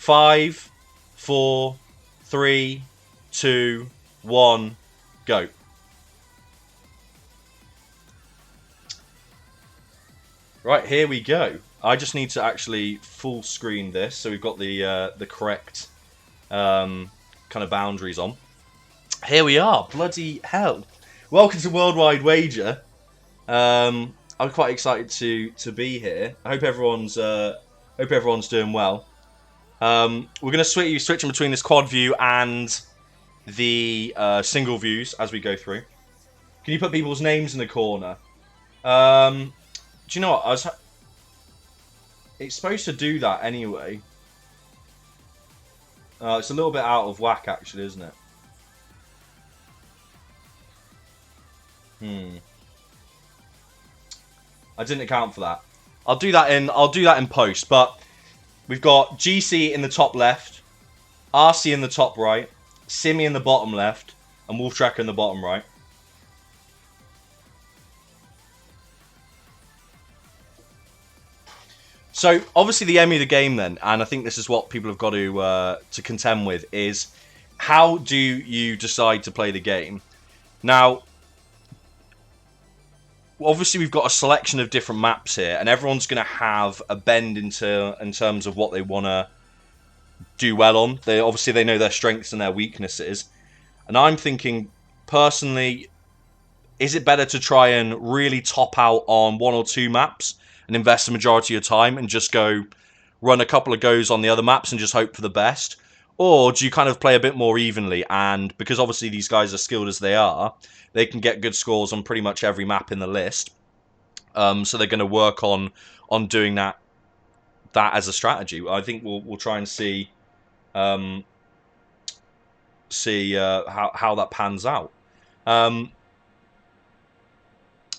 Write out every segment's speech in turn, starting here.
5, 4, 3, 2, 1, go. Right, here we go. I just need to actually full screen this, so we've got the correct kind of boundaries on. Here we are. Bloody hell! Welcome to Worldwide Wager. I'm quite excited to be here. I hope everyone's doing well. We're going to switch in between this quad view and the single views as we go through. Can you put people's names in the corner? Do you know what? It's supposed to do that anyway. It's a little bit out of whack, actually, isn't it? I didn't account for that. I'll do that in post. But we've got GC in the top left, RC in the top right, Simi in the bottom left, and Wolftrekker in the bottom right. So, obviously the aim of the game then, and I think this is what people have got to contend with, is how do you decide to play the game? Now, obviously we've got a selection of different maps here, and everyone's going to have a bend in terms of what they want to do well on. They know their strengths and their weaknesses. And I'm thinking, personally, is it better to try and really top out on 1 or 2 maps and invest the majority of time and just go run a couple of goes on the other maps and just hope for the best? Or do you kind of play a bit more evenly? And because obviously these guys are skilled as they are, they can get good scores on pretty much every map in the list. So they're going to work on doing that as a strategy. I think we'll try and see how that pans out.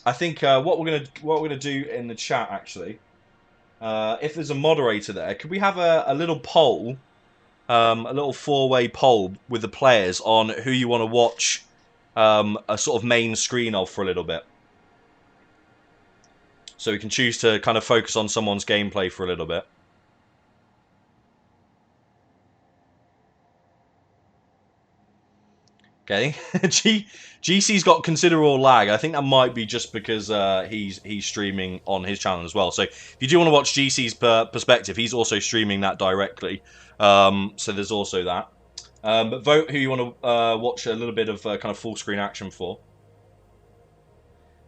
I think what we're gonna do in the chat, actually, if there's a moderator there, could we have a little poll, a little 4-way poll with the players on who you want to watch a sort of main screen of for a little bit, so we can choose to kind of focus on someone's gameplay for a little bit. Okay, GC's got considerable lag. I think that might be just because he's streaming on his channel as well. So if you do want to watch GC's perspective, he's also streaming that directly. So there's also that. But vote who you want to watch a little bit of kind of full screen action for.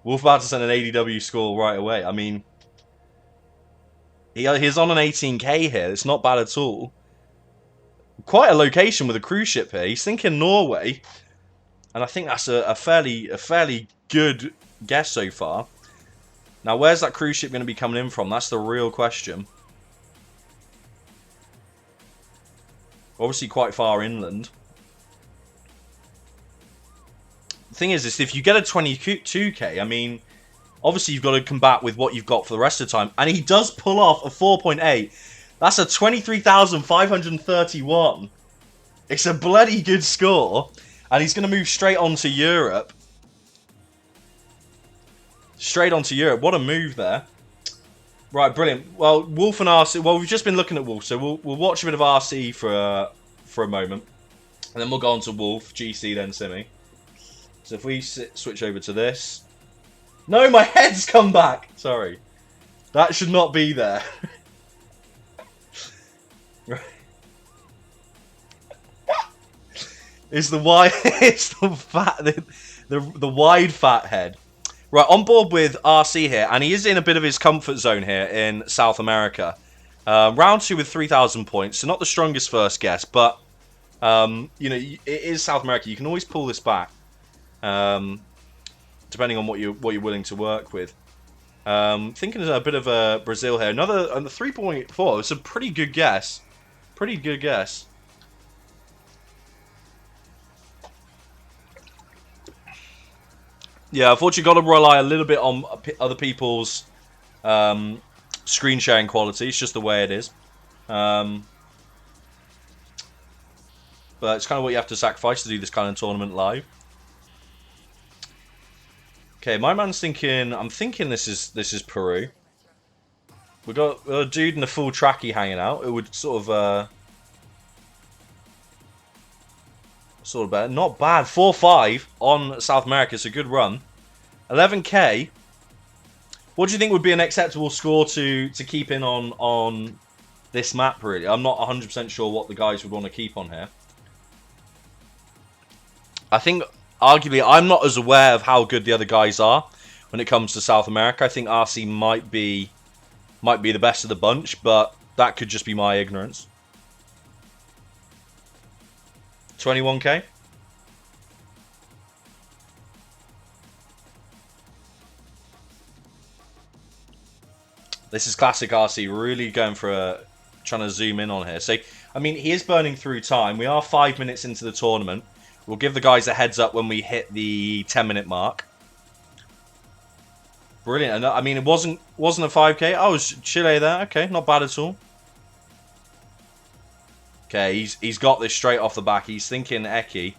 Wolf about to send an ADW score right away. I mean, he's on an 18k here. It's not bad at all. Quite a location with a cruise ship here. He's thinking Norway. And I think that's a fairly good guess so far. Now, where's that cruise ship going to be coming in from? That's the real question. Obviously quite far inland. The thing is if you get a 22k, I mean, obviously you've got to combat with what you've got for the rest of the time. And he does pull off a 4.8. That's a 23,531. It's a bloody good score. And he's going to move straight on to Europe. Straight onto Europe. What a move there. Right, brilliant. Well, Wolf and RC... Well, we've just been looking at Wolf, so we'll watch a bit of RC for a moment. And then we'll go on to Wolf, GC, then Simi. So if we switch over to this... No, my head's come back! Sorry. That should not be there. Right. It's the wide, it's the fat, the wide fat head. Right, on board with RC here, and he is in a bit of his comfort zone here in South America. Round 2 with 3,000 points, so not the strongest first guess, but you know, it is South America. You can always pull this back, depending on what you're willing to work with. Thinking of a bit of a Brazil here, another 3.4. It's a pretty good guess. Pretty good guess. Yeah, unfortunately, got to rely a little bit on other people's screen sharing quality. It's just the way it is. But it's kind of what you have to sacrifice to do this kind of tournament live. Okay, my man's thinking. I'm thinking this is Peru. We got a dude in a full trackie hanging out. It would sort of Sort of better. Not bad. 4-5 on South America. It's a good run. 11k. What do you think would be an acceptable score to keep in on this map, really? I'm not 100% sure what the guys would want to keep on here. I think, arguably, I'm not as aware of how good the other guys are when it comes to South America. I think RC might be the best of the bunch, but that could just be my ignorance. 21k? This is classic RC, really going for trying to zoom in on here. So, I mean, he is burning through time. We are 5 minutes into the tournament. We'll give the guys a heads up when we hit the 10-minute mark. Brilliant. And I mean, it wasn't a 5k. Oh, it was Chile there. Okay, not bad at all. Okay, he's got this straight off the back. He's thinking Eki.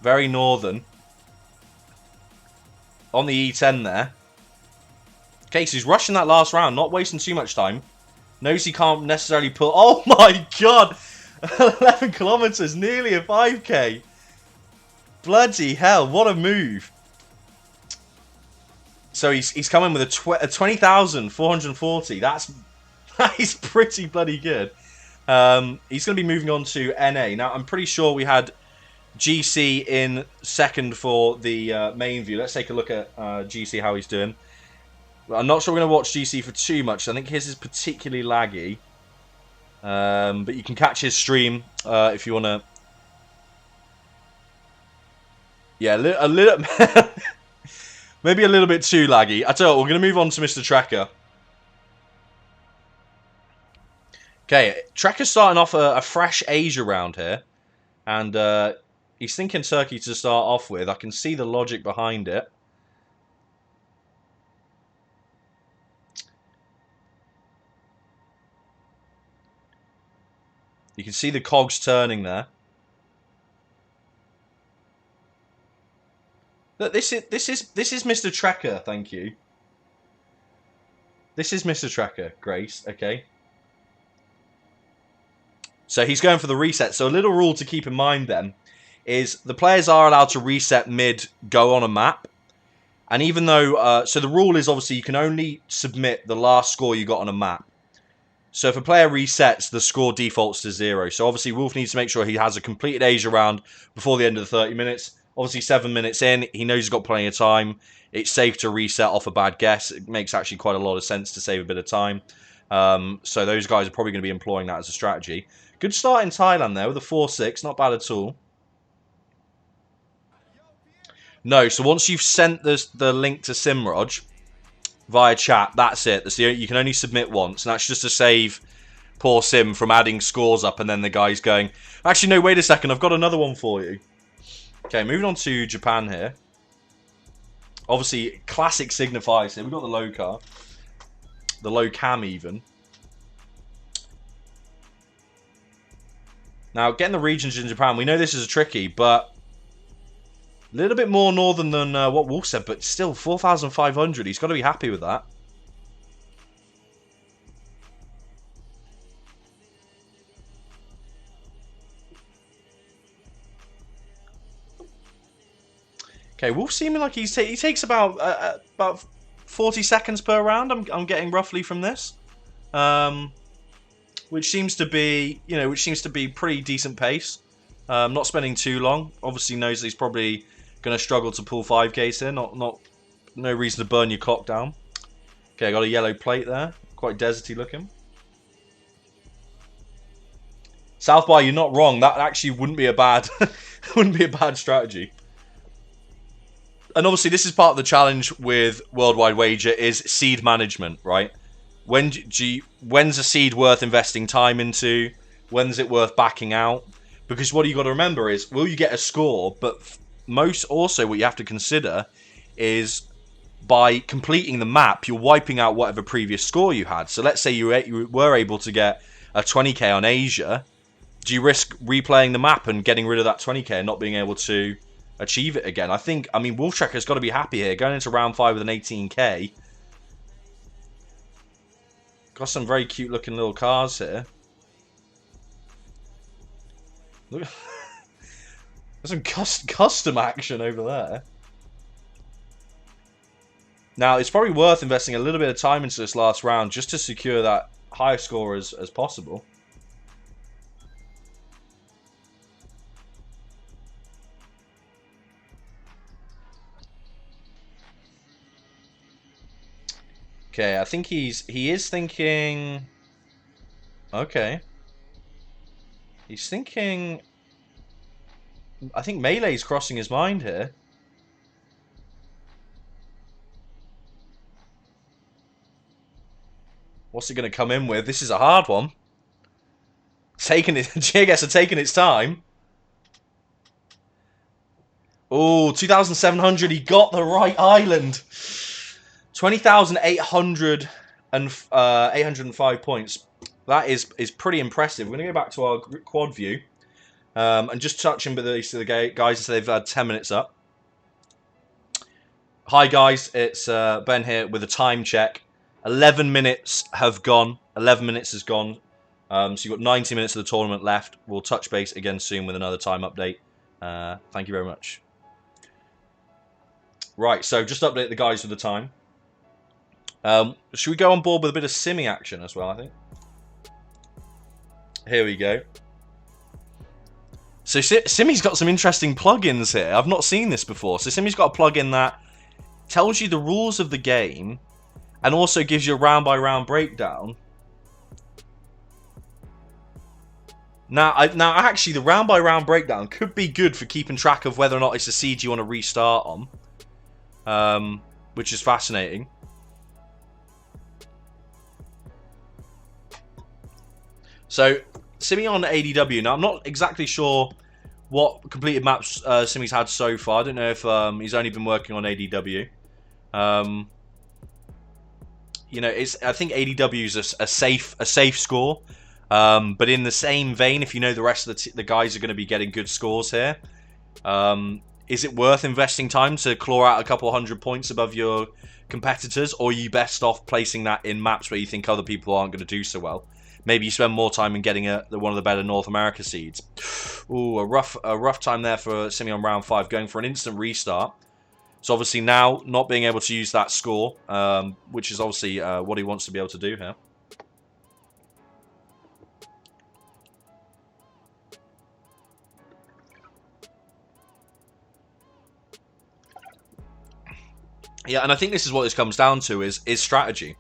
Very northern. On the E10 there. Okay, so he's rushing that last round, not wasting too much time. Knows he can't necessarily pull... Oh my god! 11 kilometers, nearly a 5k. Bloody hell, what a move. So he's coming with a 20,440. That is pretty bloody good. He's going to be moving on to NA. Now, I'm pretty sure we had GC in second for the main view. Let's take a look at GC, how he's doing. I'm not sure we're going to watch GC for too much. I think his is particularly laggy. But you can catch his stream if you want to. Yeah, a little... Maybe a little bit too laggy. I tell you what, we're going to move on to Mr. Trekker. Okay, Trekker's starting off a fresh Asia round here. And he's thinking Turkey to start off with. I can see the logic behind it. You can see the cogs turning there. Look, this is Mr. Trekker, thank you. This is Mr. Trekker, Grace, okay. So he's going for the reset. So a little rule to keep in mind then is the players are allowed to reset mid-go on a map. And even though... so the rule is obviously you can only submit the last score you got on a map. So if a player resets, the score defaults to 0. So obviously Wolf needs to make sure he has a completed Asia round before the end of the 30 minutes. Obviously 7 minutes in, he knows he's got plenty of time. It's safe to reset off a bad guess. It makes actually quite a lot of sense to save a bit of time. So those guys are probably going to be employing that as a strategy. Good start in Thailand there with a 4-6. Not bad at all. No, so once you've sent the link to Simrod via chat, that's it. You can only submit once, and that's just to save poor Sim from adding scores up and then the guy's going, actually, no, wait a second, I've got another one for you. Okay, moving on to Japan here. Obviously, classic signifiers here. We've got the low car. The low cam, even. Now, getting the regions in Japan, we know this is tricky, but a little bit more northern than what Wolf said, but still 4,500. He's got to be happy with that. Okay, Wolf seeming like he takes about 40 seconds per round. I'm getting roughly from this, which seems to be pretty decent pace. Not spending too long. Obviously knows that he's probably going to struggle to pull 5Ks here. No reason to burn your clock down. Okay, I got a yellow plate there. Quite deserty looking. South by, you're not wrong. That actually wouldn't be a bad strategy. And obviously this is part of the challenge with Worldwide Wager is seed management, right? When's a seed worth investing time into? When's it worth backing out? Because what you got to remember is, will you get a score? But most also what you have to consider is by completing the map, you're wiping out whatever previous score you had. So let's say you were able to get a 20k on Asia. Do you risk replaying the map and getting rid of that 20k and not being able to achieve it again? I mean, Wolftrekker's got to be happy here. Going into round 5 with an 18k. Got some very cute looking little cars here. Look. There's some custom action over there. Now, it's probably worth investing a little bit of time into this last round just to secure that high score as possible. Okay, I think he is thinking. Okay, he's thinking. I think Melee's crossing his mind here. What's he going to come in with? This is a hard one. Geoguessr taking its time. Oh, 2,700. He got the right island. 20,800 and 805 points. That is pretty impressive. We're going to go back to our quad view and just touching with the guys. So they've had 10 minutes up. Hi guys, it's Ben here with a time check. 11 minutes have gone. 11 minutes has gone. So you've got 90 minutes of the tournament left. We'll touch base again soon with another time update. Thank you very much. Right, so just update the guys with the time. Should we go on board with a bit of Simi action as well, I think? Here we go. So Simi's got some interesting plugins here. I've not seen this before. So Simi's got a plugin that tells you the rules of the game and also gives you a round-by-round breakdown. Now, actually, the round-by-round breakdown could be good for keeping track of whether or not it's a seed you want to restart on, which is fascinating. So, Simi on ADW. Now, I'm not exactly sure what completed maps Simi's had so far. I don't know if he's only been working on ADW. You know, I think ADW is a safe score. But in the same vein, if you know the rest of the guys are going to be getting good scores here, is it worth investing time to claw out a couple 100 points above your competitors, or are you best off placing that in maps where you think other people aren't going to do so well? Maybe you spend more time in getting one of the better North America seeds. Ooh, a rough time there for Simi on round 5, going for an instant restart. So obviously now not being able to use that score, which is obviously what he wants to be able to do here. Yeah, and I think this is what this comes down to is strategy.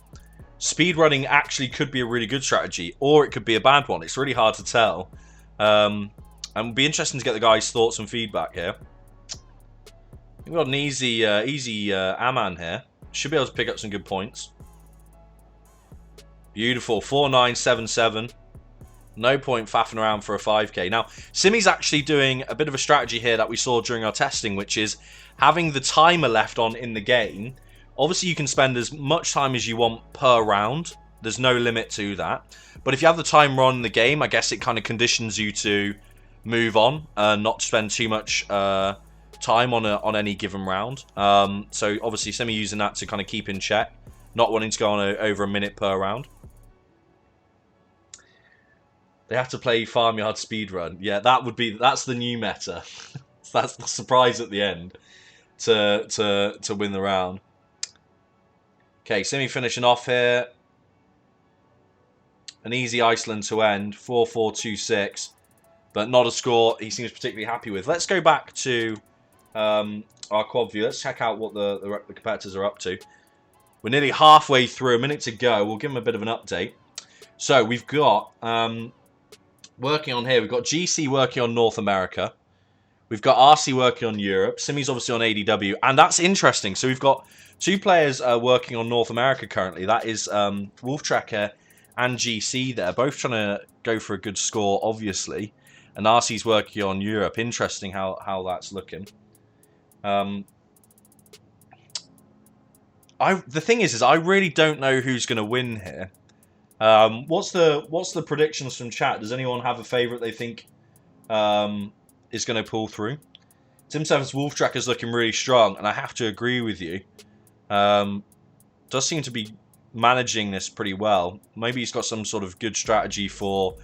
Speedrunning actually could be a really good strategy, or it could be a bad one. It's really hard to tell. And it'll be interesting to get the guys' thoughts and feedback here. We've got an easy Aman here. Should be able to pick up some good points. Beautiful. 4977. No point faffing around for a 5k. Now, Simi's actually doing a bit of a strategy here that we saw during our testing, which is having the timer left on in the game. Obviously, you can spend as much time as you want per round. There's no limit to that. But if you have the timer on in the game, I guess it kind of conditions you to move on and not spend too much time on any given round. So obviously, Simi using that to kind of keep in check, not wanting to go on over a minute per round. They have to play Farmyard speedrun. Yeah, that's the new meta. That's the surprise at the end to win the round. Okay, Simi finishing off here. An easy Iceland to end, 4-4-2-6, but not a score he seems particularly happy with. Let's go back to our quad view. Let's check out what the competitors are up to. We're nearly halfway through, a minute to go. We'll give them a bit of an update. So we've got, working on here, we've got GC working on North America. We've got RC working on Europe. Simi's obviously on ADW. And that's interesting. So we've got two players working on North America currently. That is Wolftrekker and GC there. Both trying to go for a good score, obviously. And RC's working on Europe. Interesting how that's looking. The thing is I really don't know who's going to win here. What's the predictions from chat? Does anyone have a favourite they think is going to pull through? Tim7's Wolftrekker is looking really strong, and I have to agree with you. Does seem to be managing this pretty well. Maybe he's got some sort of good strategy for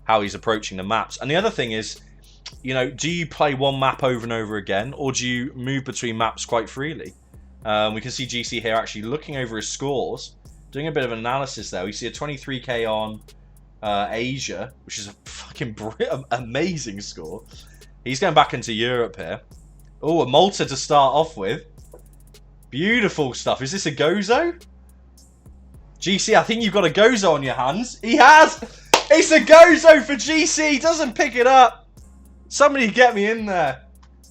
how he's approaching the maps. And the other thing is, you know, do you play one map over and over again, or do you move between maps quite freely? We can see GC here actually looking over his scores, doing a bit of an analysis there. We see a 23k on Asia, which is a fucking amazing score. He's going back into Europe here. Oh, a Malta to start off with. Beautiful stuff. Is this a Gozo? GC, I think you've got a Gozo on your hands. He has! It's a Gozo for GC. He doesn't pick it up. Somebody get me in there.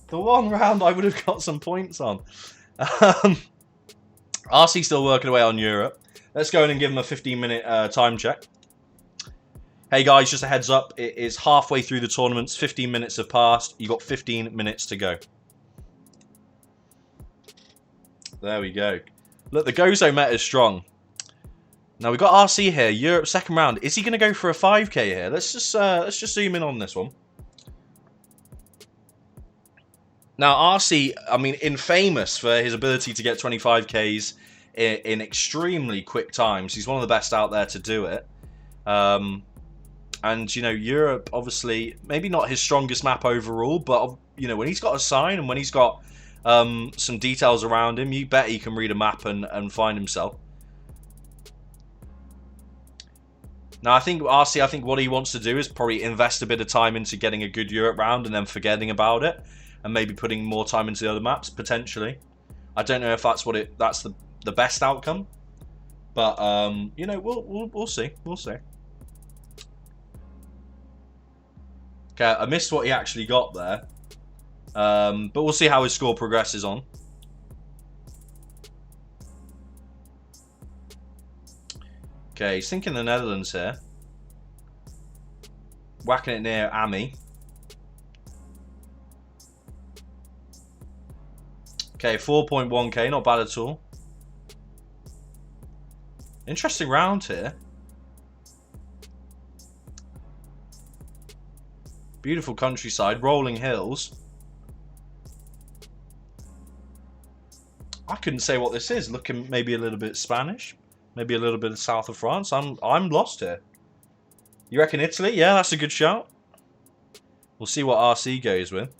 The one round I would have got some points on. RC still working away on Europe. Let's go in and give him a 15-minute time check. Hey guys, just a heads up. It is halfway through the tournaments. 15 minutes have passed. You've got 15 minutes to go. There we go. Look, the Gozo meta is strong. Now we've got RC here, Europe second round. Is he going to go for a 5k here? Let's just zoom in on this one. Now RC, I mean, infamous for his ability to get 25ks in extremely quick times. He's one of the best out there to do it. And you know, Europe obviously maybe not his strongest map overall, but you know, when he's got a sign and when he's got some details around him, you bet he can read a map and find himself. Now, I think RC, I think what he wants to do is probably invest a bit of time into getting a good Europe round and then forgetting about it, and maybe putting more time into the other maps potentially. I don't know if that's that's the best outcome, but you know, we'll see, we'll see. Okay, I missed what he actually got there, but we'll see how his score progresses on. Okay, he's thinking the Netherlands here. Whacking it near Ami. Okay, 4.1k, not bad at all. Interesting round here. Beautiful countryside, rolling hills. I couldn't say what this is. Looking maybe a little bit Spanish. Maybe a little bit of south of France. I'm lost here. You reckon Italy? Yeah, that's a good shout. We'll see what RC goes with.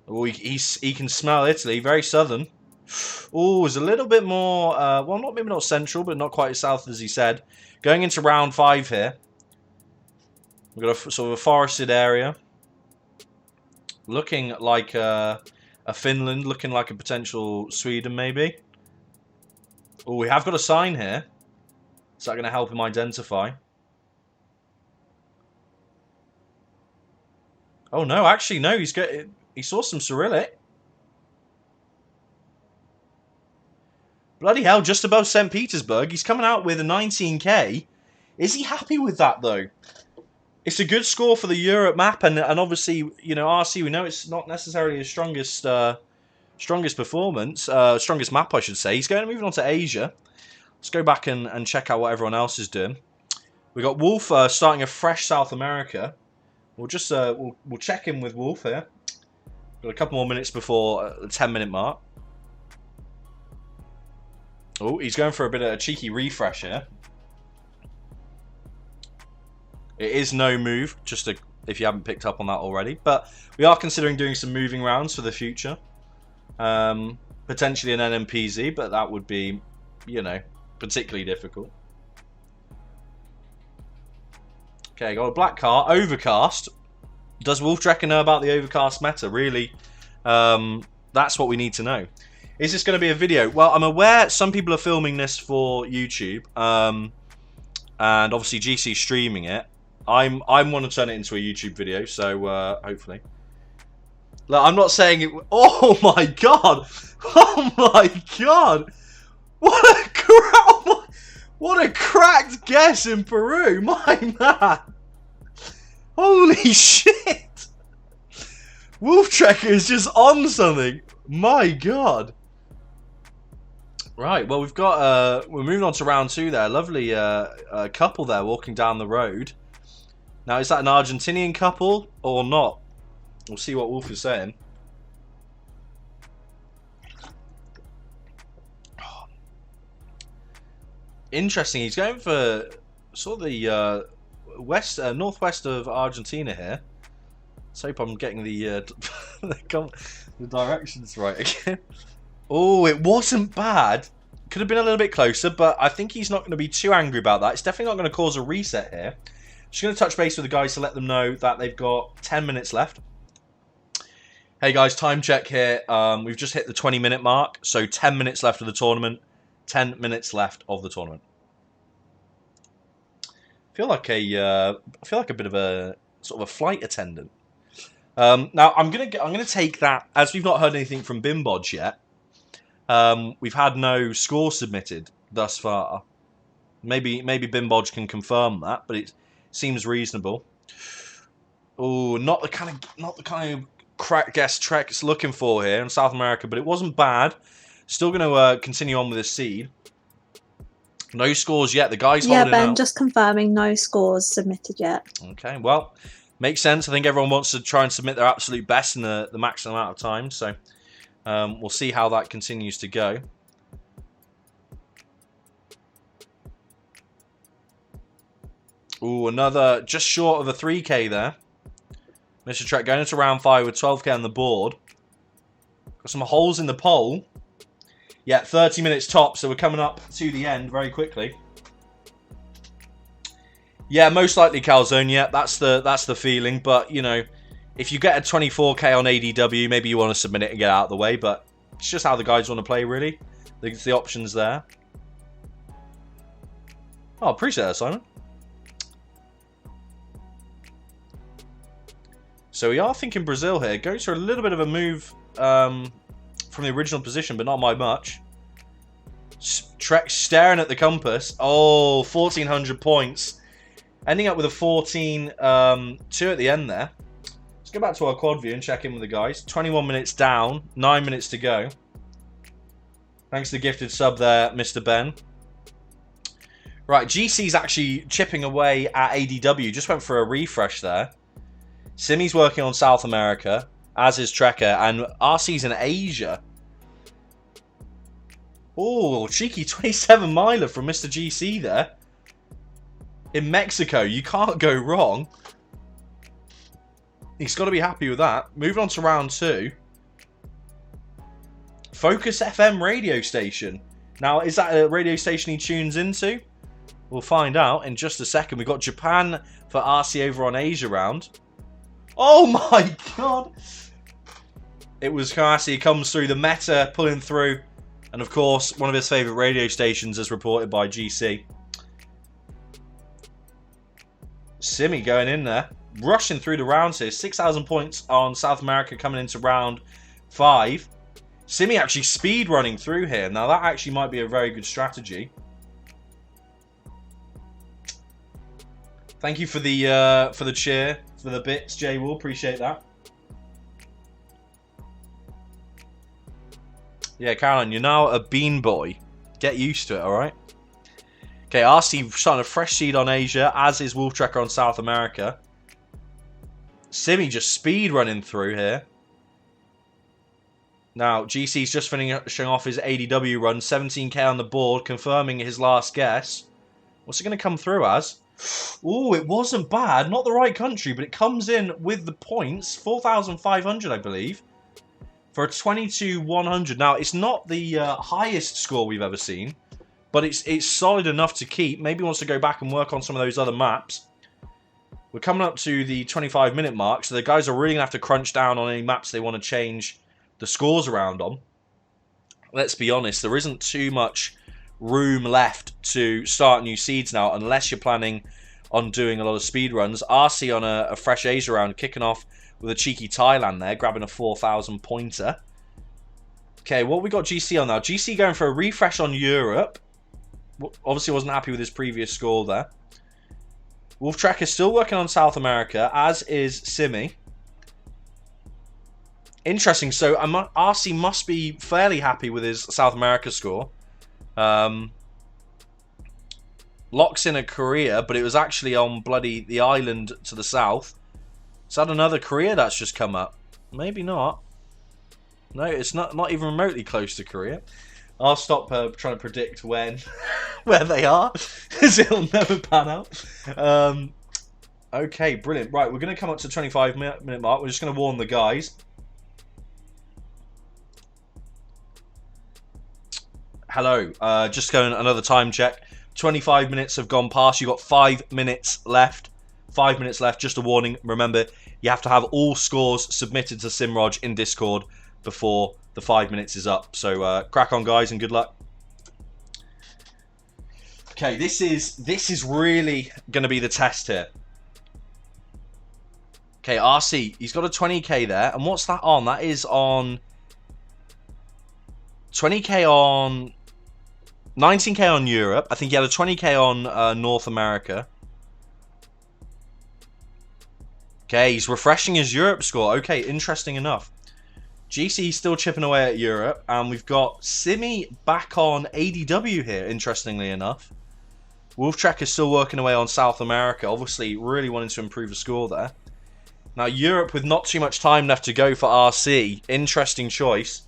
Oh, he can smell Italy. Very southern. Oh, it's a little bit more. Well, maybe not central, but not quite as south as he said. Going into round 5 here. We've got a sort of a forested area. Looking like a Finland. Looking like a potential Sweden, maybe. Oh, we have got a sign here. Is that going to help him identify? Oh no, actually no. He saw some Cyrillic. Bloody hell! Just above St. Petersburg. He's coming out with a 19k. Is he happy with that though? It's a good score for the Europe map, and obviously, you know, RC. We know it's not necessarily his strongest performance, strongest map, I should say. He's moving on to Asia. Let's go back and check out what everyone else is doing. We got Wolf starting a fresh South America. We'll just we'll check in with Wolf here. Got a couple more minutes before the 10-minute mark. Oh, he's going for a bit of a cheeky refresh here. It is no move, just if you haven't picked up on that already. But we are considering doing some moving rounds for the future. Potentially an NMPZ, but that would be, you know, particularly difficult. Okay, got a black car, overcast. Does Wolftrekker know about the overcast meta? Really, that's what we need to know. Is this going to be a video? Well, I'm aware some people are filming this for YouTube, and obviously GC streaming it. I want to turn it into a YouTube video, so hopefully. Look, I'm not saying it. Oh my god! Oh my god! What a cracked guess in Peru, my man! Holy shit! Wolftrekker is just on something. My god! Right, well we've got we're moving on to round 2 there. Lovely couple there walking down the road. Now, is that an Argentinian couple or not? We'll see what Wolf is saying. Interesting. He's going for sort of the northwest of Argentina here. Let's hope I'm getting the directions right again. Oh, it wasn't bad. Could have been a little bit closer, but I think he's not going to be too angry about that. It's definitely not going to cause a reset here. Just going to touch base with the guys to let them know that they've got 10 minutes left. Hey guys, time check here. We've just hit the 20-minute mark, so 10 minutes left of the tournament. 10 minutes left of the tournament. I feel like a bit of a sort of a flight attendant. Now I'm gonna take that, as we've not heard anything from Bimbodge yet. We've had no score submitted thus far. Maybe Bimbodge can confirm that, but it seems reasonable. Oh, not the kind of crack guess Trek's looking for here in South America, but it wasn't bad. Still going to continue on with the seed. No scores yet. The guy's holding out. Yeah, Ben, just confirming no scores submitted yet. Okay, well, makes sense. I think everyone wants to try and submit their absolute best in the maximum amount of time, so we'll see how that continues to go. Ooh, another just short of a 3K there. Mr. Trek going into round 5 with 12K on the board. Got some holes in the pole. Yeah, 30 minutes top, so we're coming up to the end very quickly. Yeah, most likely calzone. Yeah, that's the feeling. But you know, if you get a 24K on ADW, maybe you want to submit it and get out of the way. But it's just how the guys want to play, really. There's the options there. Oh, appreciate that, Simon. So we are thinking Brazil here. Goes for a little bit of a move from the original position, but not by much. Trek staring at the compass. Oh, 1,400 points. Ending up with a 14-2 at the end there. Let's go back to our quad view and check in with the guys. 21 minutes down. 9 minutes to go. Thanks to the gifted sub there, Mr. Ben. Right, GC's actually chipping away at ADW. Just went for a refresh there. Simi's working on South America, as is Trekker, and RC's in Asia. Oh, cheeky 27-miler from Mr. GC there. In Mexico, you can't go wrong. He's got to be happy with that. Moving on to round 2. Focus FM radio station. Now, is that a radio station he tunes into? We'll find out in just a second. We've got Japan for RC over on Asia round. Oh my god! It was Kasi comes through, the meta pulling through, and of course one of his favourite radio stations as reported by GC. Simi going in there, rushing through the rounds here. 6,000 points on South America coming into round 5. Simi actually speed running through here. Now that actually might be a very good strategy. Thank you for the cheer. For the bits, Jay Will, appreciate that. Yeah, Caroline, you're now a bean boy. Get used to it, alright? Okay, RC starting a fresh seed on Asia, as is Wolftrekker on South America. Simi just speed running through here. Now, GC's just finishing off his ADW run, 17K on the board, confirming his last guess. What's it going to come through as? Oh, it wasn't bad. Not the right country, but it comes in with the points. 4,500, I believe. For a 22-100. Now, it's not the highest score we've ever seen. But it's solid enough to keep. Maybe he wants to go back and work on some of those other maps. We're coming up to the 25-minute mark. So the guys are really going to have to crunch down on any maps they want to change the scores around on. Let's be honest. There isn't too much room left to start new seeds now, unless you're planning on doing a lot of speed runs. RC on a fresh Asia round, kicking off with a cheeky Thailand there, grabbing a 4,000 pointer. Okay, what we got GC on now? GC going for a refresh on Europe. Obviously wasn't happy with his previous score there. Wolftrekker still working on South America, as is Simi. Interesting, so RC must be fairly happy with his South America score. Locks in a Korea, but it was actually on bloody the island to the south. Is that another Korea that's just come up? Maybe not. No, it's not even remotely close to Korea. I'll stop trying to predict when where they are, because it'll never pan out. Okay, brilliant. Right, we're going to come up to the 25-minute mark. We're just going to warn the guys. Hello. Just going another time check. 25 minutes have gone past. You've got 5 minutes left. 5 minutes left. Just a warning. Remember, you have to have all scores submitted to Simraj in Discord before the 5 minutes is up. So crack on, guys, and good luck. Okay, this is really going to be the test here. Okay, RC, he's got a 20k there. And what's that on? That is on 20k on 19k on Europe. I think he had a 20k on North America. Okay, he's refreshing his Europe score. Okay, interesting enough. GC still chipping away at Europe. And we've got Simi back on ADW here, interestingly enough. Wolftrekker still working away on South America. Obviously, really wanting to improve the score there. Now, Europe with not too much time left to go for RC. Interesting choice.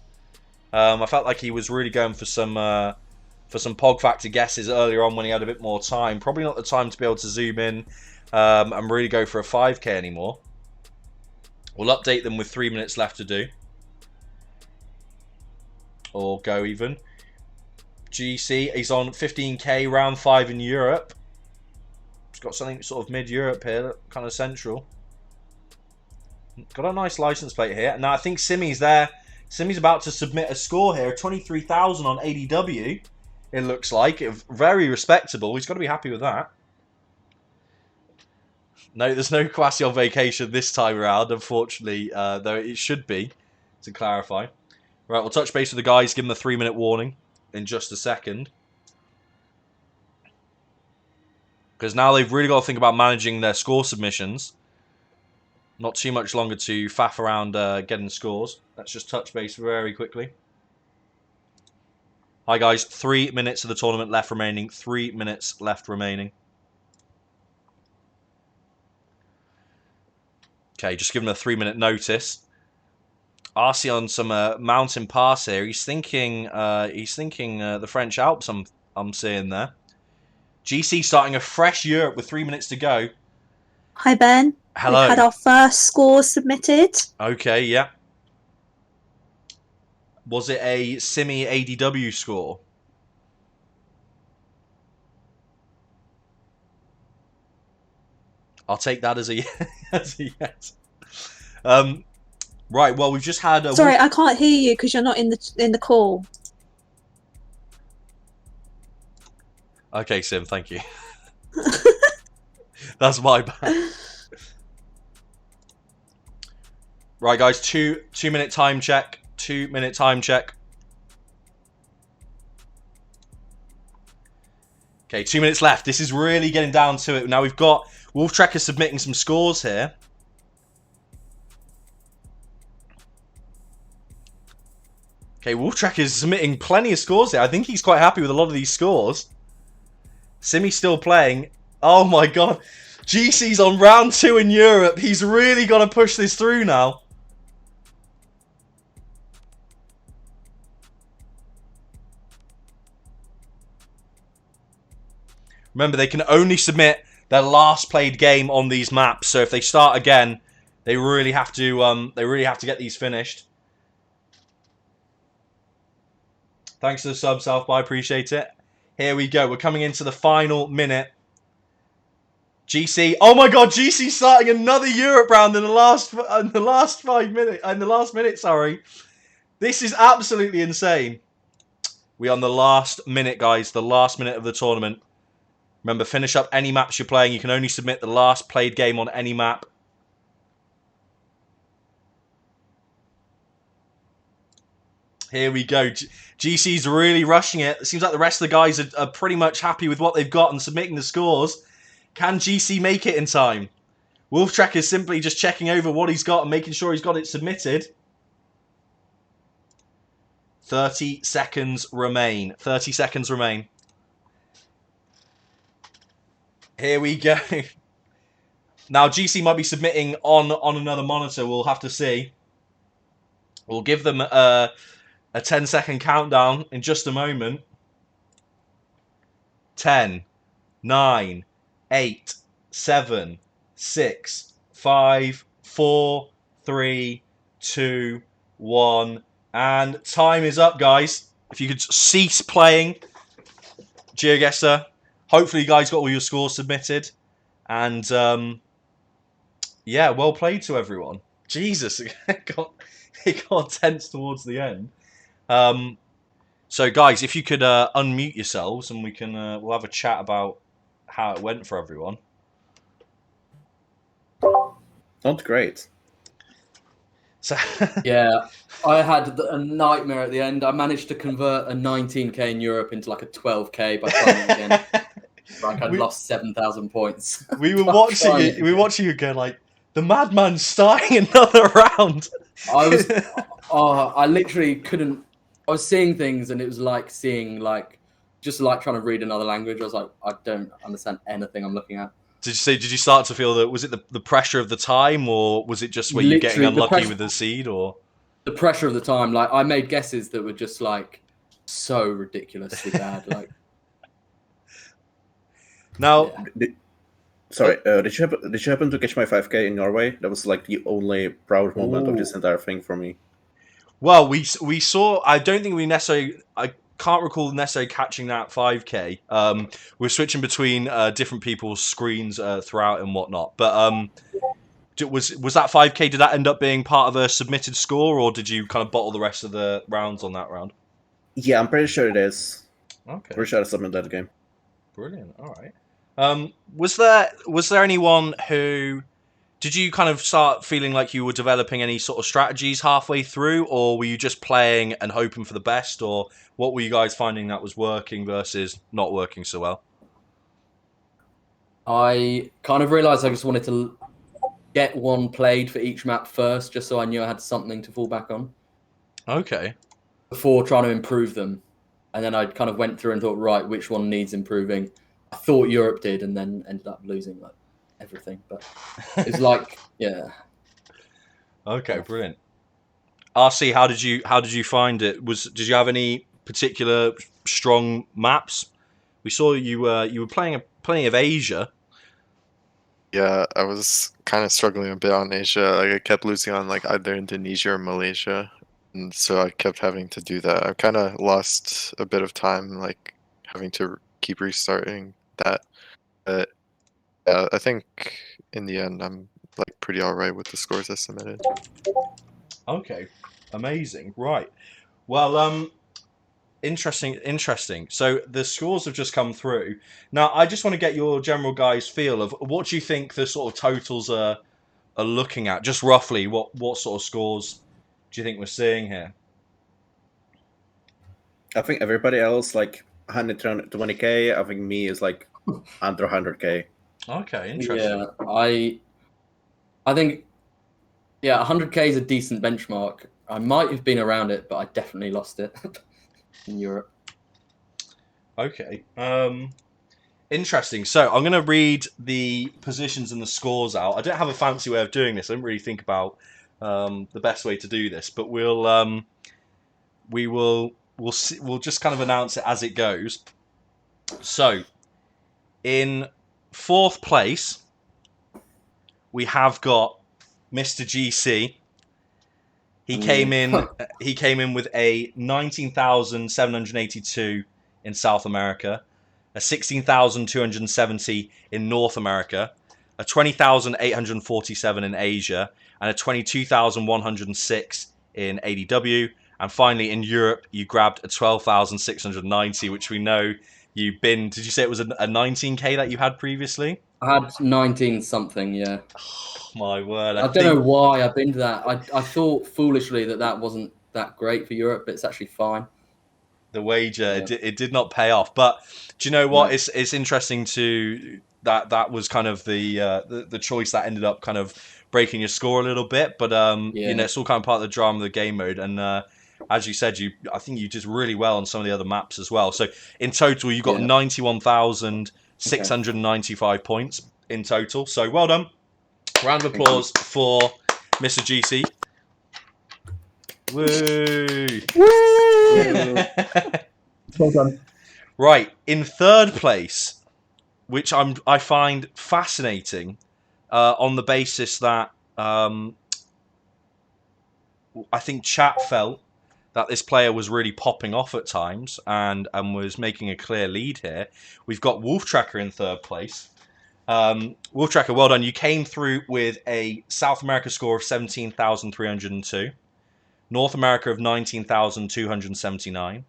I felt like he was really going for some Pog Factor guesses earlier on when he had a bit more time. Probably not the time to be able to zoom in and really go for a 5k anymore. We'll update them with 3 minutes left to do. Or go even. GC, he's on 15k, round 5 in Europe. He's got something sort of mid-Europe here, kind of central. Got a nice license plate here. Now I think Simi's there. Simi's about to submit a score here. 23,000 on ADW. It looks like. Very respectable. He's got to be happy with that. No, there's no Kwasi on vacation this time around, unfortunately. Though it should be, to clarify. Right, we'll touch base with the guys. Give them a 3 minute warning in just a second. Because now they've really got to think about managing their score submissions. Not too much longer to faff around getting scores. Let's just touch base very quickly. Hi guys, 3 minutes of the tournament left remaining. 3 minutes left remaining. Okay, just give him a 3 minute notice. RC on some mountain pass here. He's thinking the French Alps. I'm seeing there. GC starting a fresh Europe with 3 minutes to go. Hi Ben. Hello. We've had our first score submitted. Okay, yeah. Was it a Simi ADW score? I'll take that as a, as a yes. Right, well, we've just had a... Sorry, I can't hear you because you're not in the call. Okay, Sim, thank you. That's my bad. Right, guys, 2 minute time check. 2 minute time check. Okay, 2 minutes left. This is really getting down to it. Now we've got Wolftrekker submitting some scores here. Okay, Wolftrekker is submitting plenty of scores here. I think he's quite happy with a lot of these scores. Simi's still playing. Oh my god. GC's on round 2 in Europe. He's really got to push this through now. Remember, they can only submit their last played game on these maps. So if they start again, they really have to get these finished. Thanks for the sub, South by, appreciate it. Here we go. We're coming into the final minute. GC. Oh my god, GC starting another Europe round in the last 5 minutes. In the last minute, sorry. This is absolutely insane. We're on the last minute, guys. The last minute of the tournament. Remember, finish up any maps you're playing. You can only submit the last played game on any map. Here we go. GC's really rushing it. It seems like the rest of the guys are pretty much happy with what they've got and submitting the scores. Can GC make it in time? Wolftrekker is simply just checking over what he's got and making sure he's got it submitted. 30 seconds remain. 30 seconds remain. Here we go. Now, GC might be submitting on another monitor. We'll have to see. We'll give them a 10-second countdown in just a moment. 10, 9, 8, 7, 6, 5, 4, 3, 2, 1, and time is up, guys. If you could cease playing Geoguessr. Hopefully you guys got all your scores submitted. And yeah, well played to everyone. Jesus, it got tense towards the end. So guys, if you could unmute yourselves and we'll have a chat about how it went for everyone. Not great. So Yeah, I had a nightmare at the end. I managed to convert a 19k in Europe into like a 12k by trying again. Like I'd lost 7,000 points. We were watching it. We were watching you go like, the madman's starting another round. I literally couldn't. I was seeing things, and it was like seeing just like trying to read another language. I was like, I don't understand anything I'm looking at. Did you start to feel that? Was it the pressure of the time, or was it just where you're getting unlucky with the seed, or the pressure of the time? Like I made guesses that were just like so ridiculously bad. Like now. Yeah. Sorry, did you happen to catch my 5K in Norway? That was like the only proud moment of this entire thing for me. Well, we saw. I don't think we necessarily. I can't recall necessarily catching that 5K. We're switching between different people's screens throughout and whatnot. But was that 5K? Did that end up being part of a submitted score, or did you kind of bottle the rest of the rounds on that round? Yeah, I'm pretty sure it is. Okay. Pretty sure I submitted that game. Brilliant. All right. Was there anyone who did you kind of start feeling like you were developing any sort of strategies halfway through, or were you just playing and hoping for the best, or what were you guys finding that was working versus not working so well? I kind of realized I just wanted to get one played for each map first, just so I knew I had something to fall back on. Okay. Before trying to improve them, and then I kind of went through and thought, right, which one needs improving? I thought Europe did, and then ended up losing like everything. But it's like, yeah. Okay, brilliant. RC, how did you find it? Did you have any particular strong maps? We saw you were playing plenty of Asia. Yeah, I was kind of struggling a bit on Asia. Like I kept losing on like either Indonesia or Malaysia, and so I kept having to do that. I kind of lost a bit of time, like having to keep restarting that. But yeah, I think in the end, I'm like pretty alright with the scores I submitted. Okay, amazing. Right. Well, interesting. So the scores have just come through. Now, I just want to get your general guys' feel of what do you think the sort of totals are looking at, just roughly. What sort of scores do you think we're seeing here? I think everybody else like 120k. I think me is like under 100k. Okay, interesting. Yeah, I think 100k is a decent benchmark. I might have been around it, but I definitely lost it in Europe. Okay. Interesting. So I'm going to read the positions and the scores out. I don't have a fancy way of doing this. I didn't really think about the best way to do this, but we'll just kind of announce it as it goes. So, in 4th place, we have got Mr. GC. He came in with a 19,782 in South America, a 16,270 in North America, a 20,847 in Asia, and a 22,106 in ADW. And finally, in Europe, you grabbed a 12,690, which we know you binned. Did you say it was a 19k that you had previously? I had 19 something, yeah. Oh, my word. I don't know why I binned that. I thought foolishly that wasn't that great for Europe, but it's actually fine. The wager, it did not pay off. But do you know what? No. It's interesting to that was kind of the choice that ended up kind of breaking your score a little bit. But you know, it's all kind of part of the drama of the game mode. And as you said, I think you did really well on some of the other maps as well. So in total, you got 91,695 points in total. So well done. Round of applause for Mr. GC. Woo! Woo! Well done. Right, in 3rd place, which I find fascinating, on the basis that I think chat felt that this player was really popping off at times and was making a clear lead here. We've got Wolftrekker in third place. Wolftrekker, well done. You came through with a South America score of 17,302. North America of 19,279.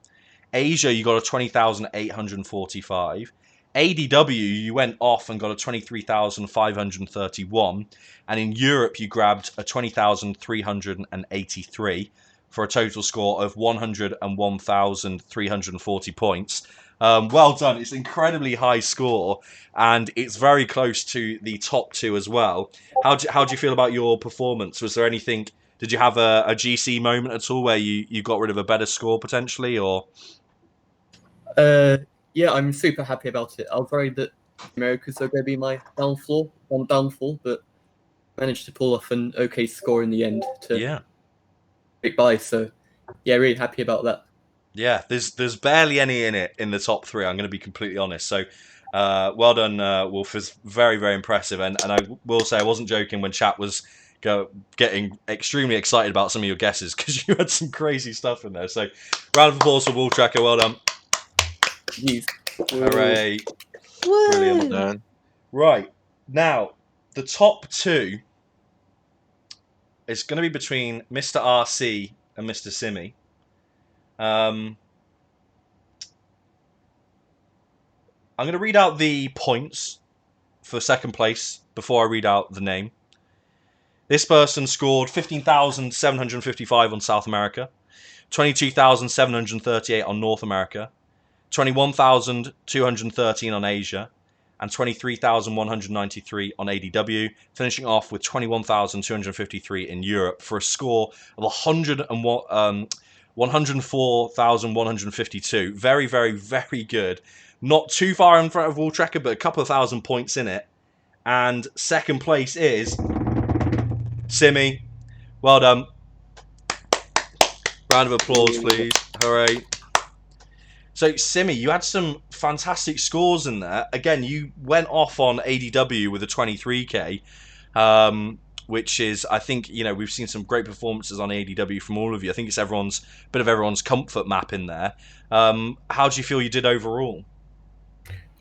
Asia, you got a 20,845. ADW, you went off and got a 23,531. And in Europe, you grabbed a 20,383 for a total score of 101,340 points. Well done. It's an incredibly high score, and it's very close to the top two as well. How do you feel about your performance? Was there anything... Did you have a GC moment at all where you got rid of a better score potentially, or? Yeah, I'm super happy about it. I was worried that Americas are going to be my downfall, but managed to pull off an okay score in the end to break by. So, yeah, really happy about that. Yeah, there's barely any in it in the top three. I'm going to be completely honest. So, well done, Wolf. It's very, very impressive. And I will say I wasn't joking when chat was getting extremely excited about some of your guesses because you had some crazy stuff in there. So, round of applause for Wolftrekker. Well done. Jeez. Hooray. Brilliant. Done. Right. Now, the top two is going to be between Mr. RC and Mr. Simi. I'm going to read out the points for second place before I read out the name. This person scored 15,755 on South America, 22,738 on North America, 21,213 on Asia, and 23,193 on ADW, finishing off with 21,253 in Europe for a score of 104,152. Very, very, very good. Not too far in front of Wolftrekker, but a couple of thousand points in it. And second place is Simi. Well done. Round of applause, please. Hooray. So, Simi, you had some fantastic scores in there. Again, you went off on ADW with a 23k, which is, I think, we've seen some great performances on ADW from all of you. I think it's bit of everyone's comfort map in there. How do you feel you did overall?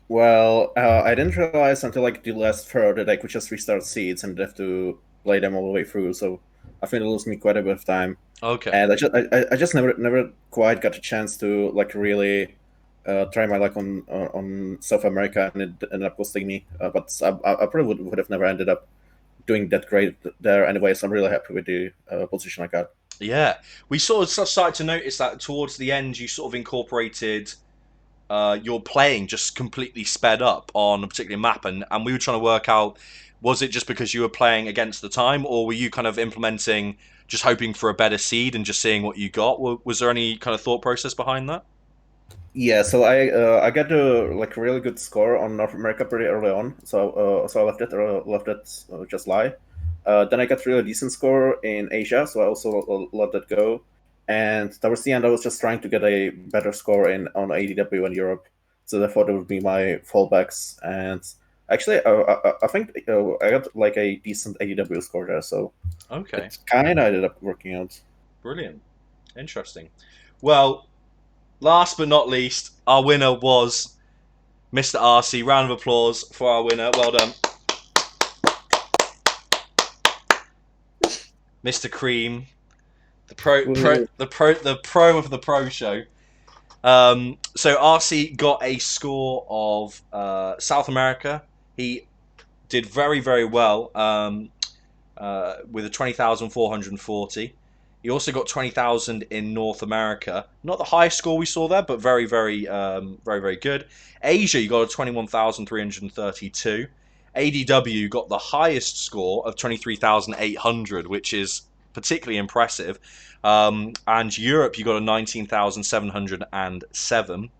Well, I didn't realize until like the last throw that I could just restart seeds and have to play them all the way through. So I think it lost me quite a bit of time. Okay. And I just never quite got a chance to like really try my luck on South America, and it ended up costing me. But I probably would have never ended up doing that great there anyway. So I'm really happy with the position I got. Yeah, we sort of started to notice that towards the end, you sort of incorporated your playing just completely sped up on a particular map, and we were trying to work out, was it just because you were playing against the time, or were you kind of implementing just hoping for a better seed and just seeing what you got? Was there any kind of thought process behind that? Yeah, so I got a like really good score on North America pretty early on, so I left it just lie. Then I got really decent score in Asia, so I also let that go. And towards the end, I was just trying to get a better score on ADW in Europe, so therefore that would be my fallbacks. And actually, I think I got like a decent ADW score there, so okay, it kind of ended up working out. Brilliant, interesting. Well, last but not least, our winner was Mr. RC. Round of applause for our winner. Well done, Mr. Cream. The pro of the pro show. So RC got a score of South America. He did very, very well with a 20,440. He also got 20,000 in North America. Not the highest score we saw there, but very, very, very, very good. Asia, you got a 21,332. ADW got the highest score of 23,800, which is particularly impressive. And Europe, you got a 19,707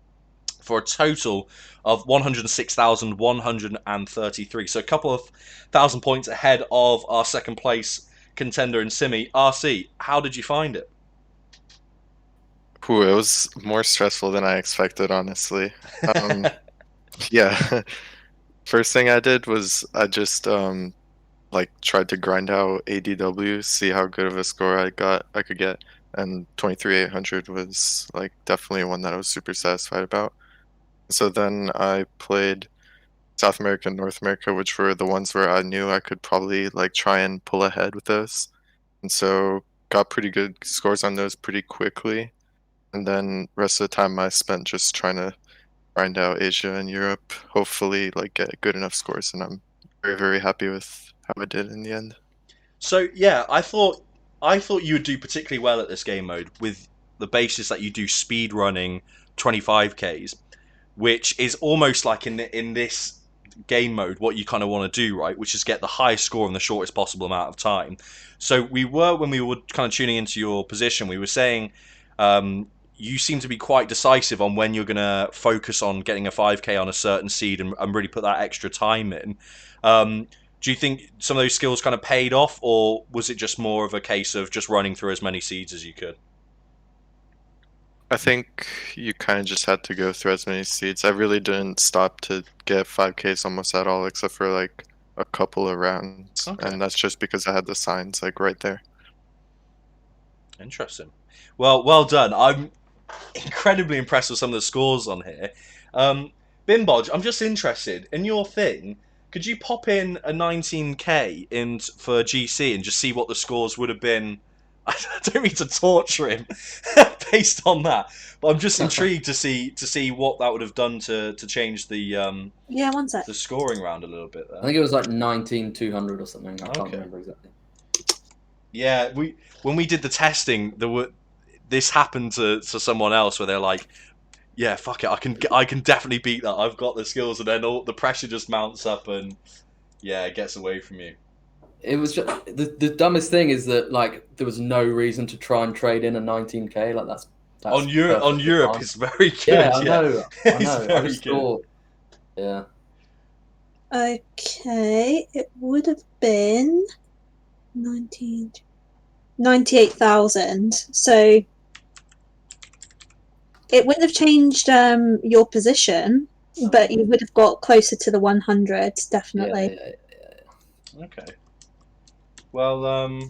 for a total of 106,133. So a couple of thousand points ahead of our second place contender in Simi. RC, how did you find it? Ooh, it was more stressful than I expected, honestly. Yeah. First thing I did was I just like tried to grind out ADW, see how good of a score I could get, and 23,800 was like definitely one that I was super satisfied about. So then I played South America and North America, which were the ones where I knew I could probably like try and pull ahead with those. And so got pretty good scores on those pretty quickly. And then rest of the time I spent just trying to grind out Asia and Europe, hopefully like get good enough scores, and I'm very, very happy with how I did in the end. So yeah, I thought you would do particularly well at this game mode with the basis that you do speed running 25Ks, which is almost like in this game mode what you kind of want to do, right? Which is get the highest score in the shortest possible amount of time. So when we were kind of tuning into your position, we were saying you seem to be quite decisive on when you're going to focus on getting a 5K on a certain seed and really put that extra time in. Do you think some of those skills kind of paid off, or was it just more of a case of just running through as many seeds as you could? I think you kind of just had to go through as many seeds. I really didn't stop to get 5Ks almost at all, except for like a couple of rounds. Okay. And that's just because I had the signs like right there. Interesting. Well done. I'm incredibly impressed with some of the scores on here. Bimbodge, I'm just interested in your thing. Could you pop in a 19K in for GC and just see what the scores would have been? I don't mean to torture him based on that, but I'm just intrigued to see what that would have done to change the Yeah, one sec. the scoring round a little bit there. I think it was like 19,200 or something. I can't remember exactly. Yeah, when we did the testing, this happened to someone else where they're like, yeah, fuck it, I can definitely beat that. I've got the skills, and then all the pressure just mounts up, and yeah, it gets away from you. It was just the dumbest thing is that like there was no reason to try and trade in a 19K. Like that's on Europe, fine. it's very good. Yeah, I know. It's I very just good. thought, yeah. Okay, it would have been 98,000. So it wouldn't have changed your position, but you would have got closer to the 100, definitely. Yeah. Okay. Well, I'm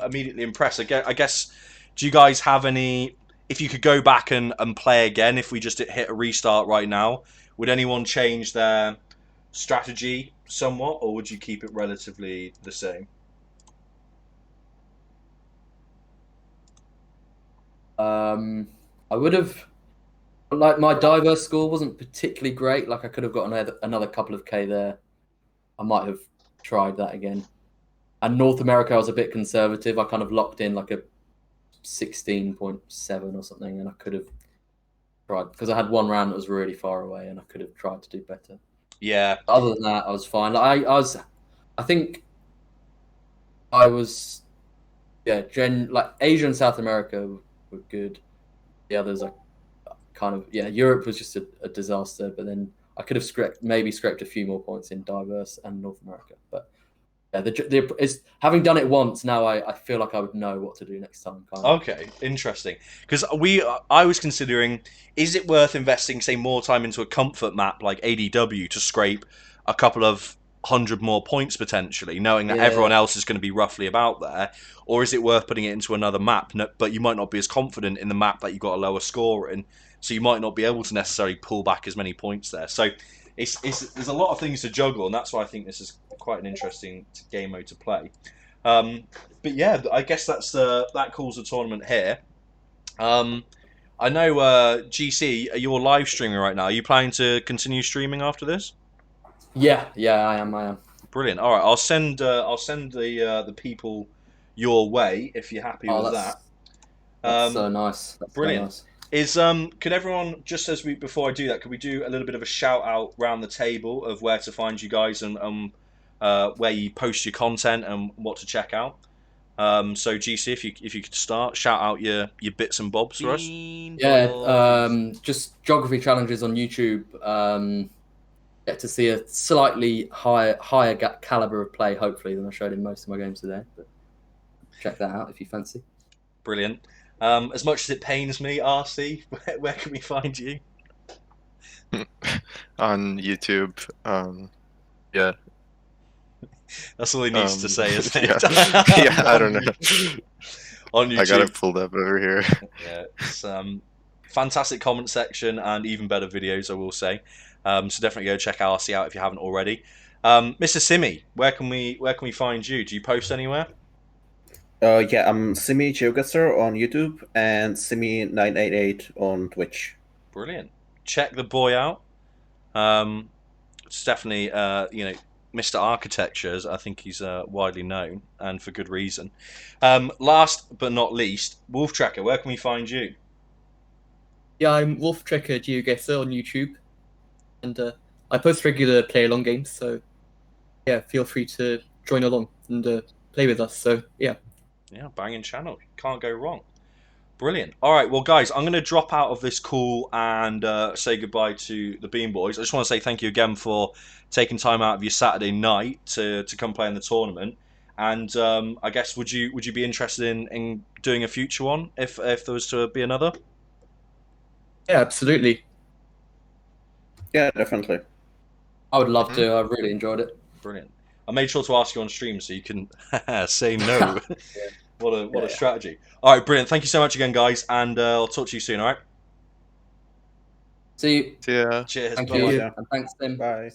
immediately impressed. I guess, do you guys have any? If you could go back and play again, if we just hit a restart right now, would anyone change their strategy somewhat, or would you keep it relatively the same? I would have, like, my diverse score wasn't particularly great. Like I could have got another couple of K there. I might have tried that again. And North America, I was a bit conservative. I kind of locked in like a 16.7 or something, and I could have tried because I had one round that was really far away, and I could have tried to do better. Yeah. Other than that, I was fine. Like, I think I was, yeah. Like Asia and South America were good. The others are kind of, yeah. Europe was just a disaster, but then I could have scraped a few more points in diverse and North America, but. Yeah, having done it once now, I feel like I would know what to do next time. Kind of. Okay, interesting. Because I was considering, is it worth investing, say, more time into a comfort map like ADW to scrape a couple of 100 more points potentially, knowing that everyone else is going to be roughly about there, or is it worth putting it into another map, but you might not be as confident in the map that you got a lower score in, so you might not be able to necessarily pull back as many points there. So there's a lot of things to juggle, and that's why I think this is quite an interesting game mode to play. But yeah, I guess that calls the tournament here. I know GC, you're live streaming right now. Are you planning to continue streaming after this? Yeah, I am. Brilliant. All right, I'll send the people your way if you're happy with that. That's so nice. That's brilliant. So nice. Could everyone, just before I do that, could we do a little bit of a shout out round the table of where to find you guys and where you post your content and what to check out? So GC, if you could start, shout out your bits and bobs for us. Yeah, just Geography Challenges on YouTube. Get to see a slightly higher caliber of play, hopefully, than I showed in most of my games today. But check that out if you fancy. Brilliant. As much as it pains me, RC, where can we find you? On YouTube. Yeah. That's all he needs to say, isn't it? Yeah, I don't know. On YouTube. I got it pulled up over here. Yeah, it's fantastic comment section and even better videos, I will say. So definitely go check ItsRC out if you haven't already. Mr. Simi, where can we find you? Do you post anywhere? Yeah, I'm Simi Geoguessr on YouTube and Simi988 on Twitch. Brilliant. Check the boy out. It's definitely you know, Mr. Architectures. I think he's widely known, and for good reason. Last but not least, Wolftrekker, where can we find you? Yeah, I'm Wolftrekker Geoguessr on YouTube, and I post regular play-along games, so yeah, feel free to join along and play with us. So yeah. Yeah, banging channel. Can't go wrong. Brilliant. All right, well, guys, I'm going to drop out of this call and say goodbye to the Bean Boys. I just want to say thank you again for taking time out of your Saturday night to come play in the tournament. And I guess would you be interested in doing a future one if there was to be another? Yeah, absolutely. Yeah, definitely. I would love to. I really enjoyed it. Brilliant. I made sure to ask you on stream so you can say no. What a strategy. All right, brilliant. Thank you so much again, guys, and I'll talk to you soon, all right? See you. Yeah. Cheers. Thank Bye-bye. you. Yeah. And thanks, Tim. Bye.